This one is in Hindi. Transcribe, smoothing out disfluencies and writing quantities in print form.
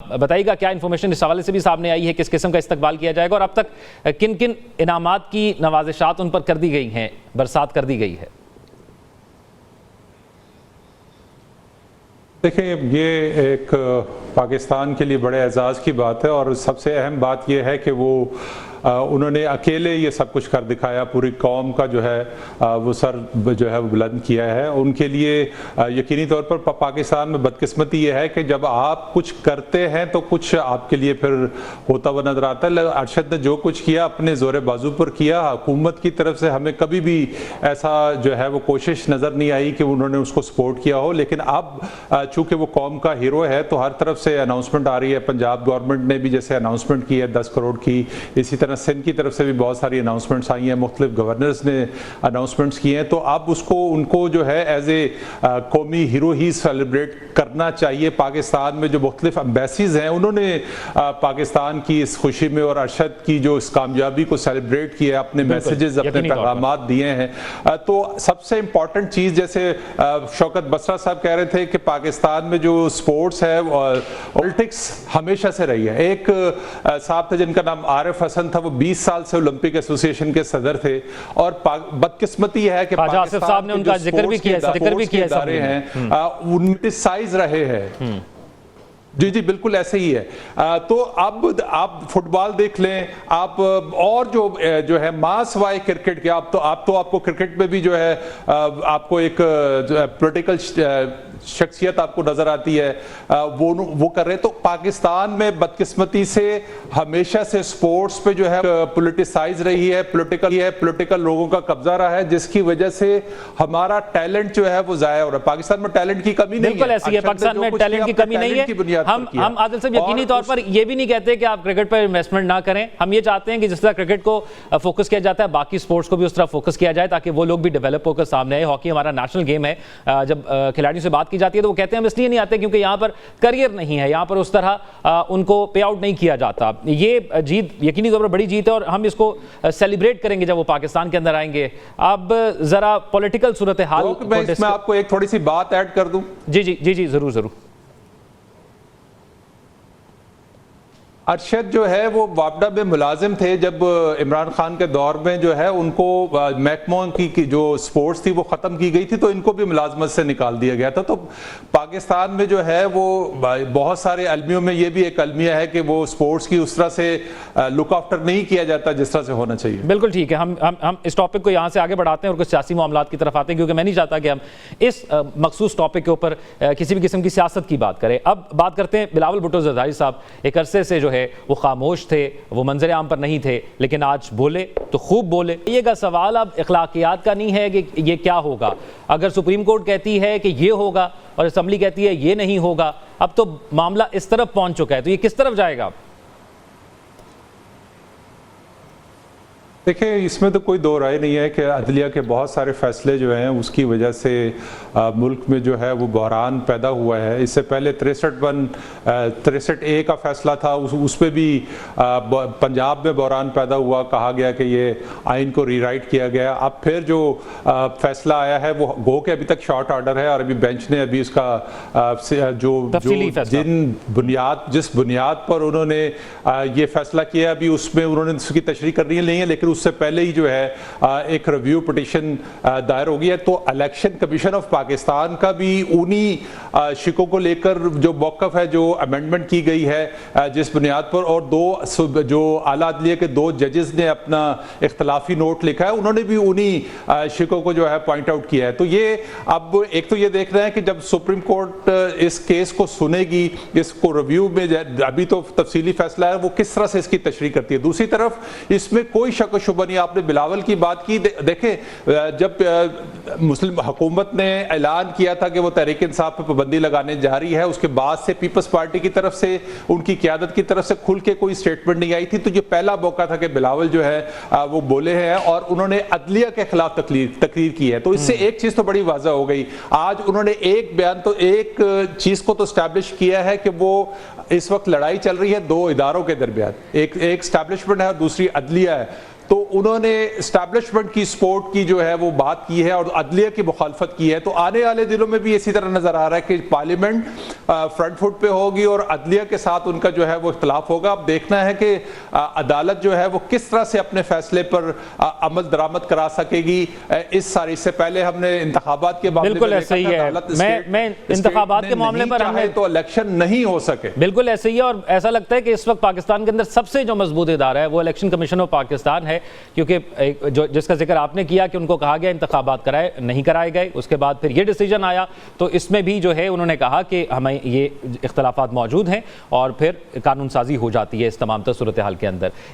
बताइएगा क्या इन्फॉर्मेशन इस हवाले से भी सामने आई है, किस किस्म का इस्तकबाल किया जाएगा और अब तक किन किन इनामात की नवाजिशात उन पर कर दी गई हैं, बरसात कर दी गई है? देखिए, ये एक पाकिस्तान के लिए बड़े एजाज़ की बात है और सबसे अहम बात यह है कि उन्होंने अकेले ये सब कुछ कर दिखाया, पूरी कौम का जो है वो सर जो है वो बुलंद किया है। उनके लिए यकीनी तौर पर पाकिस्तान में बदकिस्मती ये है कि जब आप कुछ करते हैं तो कुछ आपके लिए फिर होता हुआ नजर आता है। अरशद ने जो कुछ किया अपने जोर बाजू पर किया, हुकूमत की तरफ से हमें कभी भी ऐसा जो है वो कोशिश नज़र नहीं आई कि उन्होंने उसको सपोर्ट किया हो। लेकिन अब चूँकि वो कौम का हीरो है तो हर तरफ से अनाउंसमेंट आ रही है। पंजाब गवर्नमेंट ने भी जैसे अनाउंसमेंट की है 10 करोड़ की, इसी तरह सिंध की तरफ से भी बहुत सारी अनाउंसमेंट्स आई हैं, मुख्तलिफ गवर्नर्स ने अनाउंसमेंट्स किए हैं। तो अब उनको जो है एज ए कौमी हीरो ही सेलिब्रेट करना चाहिए। पाकिस्तान में जो मुख्तलिफ एम्बेसीज हैं उन्होंने पाकिस्तान की इस खुशी में और अरशद की जो इस कामयाबी को सेलिब्रेट किया, अपने मैसेजेस अपने पैगामात दिए हैं। तो सबसे इंपॉर्टेंट चीज़, जैसे शौकत बसरा साहब कह रहे थे कि पाकिस्तान में जो स्पोर्ट्स है पॉलिटिक्स हमेशा से रही है। एक साहब थे जिनका नाम आरिफ हसन था, वो 20 साल से ओलंपिक एसोसिएशन के सदर थे और बदकिस्मती है कि आसिफ साहब ने उनका जिक्र भी किया इदारे हैं उनके साइज रहे हैं। जी जी बिल्कुल ऐसे ही है। तो अब आप फुटबॉल देख लें, आप और जो है मास वाई क्रिकेट के, आपको क्रिकेट में भी जो है आपको एक पॉलिटिकल शख्सियत आपको नजर आती है, वो कर रहे हैं। तो पाकिस्तान में बदकिस्मती से हमेशा से स्पोर्ट्स पे जो है पॉलिटिसाइज रही है, पॉलिटिकल लोगों का कब्जा रहा है, जिसकी वजह से हमारा टैलेंट जो है वो जाया हो रहा है। पाकिस्तान में टैलेंट की कमी नहीं है, ऐसी है, पाकिस्तान में टैलेंट की कमी नहीं है। हम आदिल साहब यकीनी तौर पर ये भी नहीं कहते कि आप क्रिकेट पर इन्वेस्टमेंट ना करें। हम ये चाहते हैं कि जिस तरह क्रिकेट को फोकस किया जाता है बाकी स्पोर्ट्स को भी उस तरह फोकस किया जाए ताकि वो लोग भी डेवलप होकर सामने आए। हॉकी हमारा नेशनल गेम है। जब खिलाड़ियों से बात की जाती है तो वो कहते हैं हम इसलिए नहीं आते क्योंकि यहाँ पर करियर नहीं है, यहाँ पर उस तरह उनको पे आउट नहीं किया जाता। ये जीत यकीनी तौर पर बड़ी जीत है और हम इसको सेलिब्रेट करेंगे जब वो पाकिस्तान के अंदर आएंगे। अब जरा पॉलिटिकल सूरत हाल मैं आपको एक थोड़ी सी बात ऐड कर दूं। जी जी जी जी जरूर जरूर। अरशद जो है वो वापडा में मुलाजिम थे जब इमरान खान के दौर में जो है उनको महकमा की जो स्पोर्ट्स थी वो ख़त्म की गई थी तो इनको भी मुलाजमत से निकाल दिया गया था। तो पाकिस्तान में जो है वो बहुत सारे अलमियों में ये भी एक अलमिया है कि वो स्पोर्ट्स की उस तरह से लुक आफ्टर नहीं किया जाता जिस तरह से होना चाहिए। बिल्कुल ठीक है। हम इस टॉपिक को यहाँ से आगे बढ़ाते हैं और कुछ सियासी मामलात की तरफ आते हैं क्योंकि मैं नहीं चाहता कि हम इस मखसूस टॉपिक के ऊपर किसी भी किस्म की सियासत की बात करें। अब बात करते हैं बिलावल भुट्टो जरदारी साहब। एक अरसे से जो है वो खामोश थे, वो मंजर आम पर नहीं थे, लेकिन आज बोले तो खूब बोले। ये का सवाल अब अखलाकियात का नहीं है कि ये क्या होगा। अगर सुप्रीम कोर्ट कहती है कि ये होगा और असम्बली कहती है ये नहीं होगा, अब तो मामला इस तरफ पहुंच चुका है, तो ये किस तरफ जाएगा? देखिए, इसमें तो कोई दो राय नहीं है कि अदलिया के बहुत सारे फैसले जो हैं उसकी वजह से मुल्क में जो है वो बहरान पैदा हुआ है। इससे पहले 63A का फैसला था, उस पर भी पंजाब में बहरान पैदा हुआ, कहा गया कि ये आइन को रीराइट किया गया। अब फिर जो फैसला आया है वो गो के अभी तक शॉर्ट ऑर्डर है और अभी बेंच ने अभी उसका जिस बुनियाद पर उन्होंने ये फैसला किया अभी उसमें उन्होंने उसकी तशरीह करनी नहीं है, लेकिन उससे पहले ही जो है एक रिव्यू पिटीशन दायर हो गई है। तो इलेक्शन कमीशन ऑफ पाकिस्तान का भी उन्हीं शिकों को लेकर जो मौक़िफ़ है, जो अमेंडमेंट की गई है जिस बुनियाद पर, और जो आला अदलिया के 2 जजेस ने अपना इख्तलाफी नोट लिखा है, उन्होंने भी उन्हीं शिकों को जो है पॉइंट आउट किया है। तो ये अब एक तो ये देख रहे हैं कि जब सुप्रीम कोर्ट इस केस को सुनेगी, इसको रिव्यू में अभी तो तफसीली फैसला है वो किस तरह से इसकी तशरीह करती है। दूसरी तरफ इसमें कोई शक शुबा नहीं। आपने बिलावल की बात की, देखें जब मुस्लिम हुकूमत ने ऐलान किया था कि वो तहरीक इंसाफ पर पाबंदी लगाने जा रही है, उसके बाद से पीपल्स पार्टी की तरफ से, उनकी क़यादत की तरफ से खुल के कोई स्टेटमेंट नहीं आई थी। तो ये पहला मौका था कि बिलावल जो है वो बोले हैं और उन्होंने अदलिया के खिलाफ तकरीर की है। तो इससे एक चीज तो बड़ी वाज़ह हो गई। आज उन्होंने एक बयान तो एक चीज को तो स्टैब्लिश किया है कि वो इस वक्त लड़ाई चल रही है 2 इदारों के दरमियान, एक स्टैब्लिशमेंट है और दूसरी अदलिया है। तो उन्होंने एस्टैब्लिशमेंट की, सपोर्ट की जो है वो बात की है और अदलिया की मुखालफत की है। तो आने वाले दिनों में भी इसी तरह नजर आ रहा है कि पार्लियामेंट फ्रंट फुट पे होगी और अदलिया के साथ उनका जो है वो इख्तलाफ होगा। अब देखना है कि अदालत जो है वो किस तरह से अपने फैसले पर अमल दरामद करा सकेगी। इस सारी से पहले हमने इंतखाबात के मामले बिल्कुल में ऐसे ही है। मैं इंतखाबात के मामले पर हमने तो इलेक्शन नहीं हो सके, बिल्कुल ऐसे ही है। और ऐसा लगता है कि इस वक्त पाकिस्तान के अंदर सबसे जो मजबूत इदारा है वो इलेक्शन कमीशन ऑफ पाकिस्तान है, क्योंकि जो जिसका जिक्र आपने किया कि उनको कहा गया इंतखाबात कराए, नहीं कराए गए, उसके बाद फिर ये डिसीजन आया। तो इसमें भी जो है उन्होंने कहा कि हमें ये इख्तलाफात मौजूद हैं और फिर कानून साजी हो जाती है इस तमाम सूरत हाल के अंदर।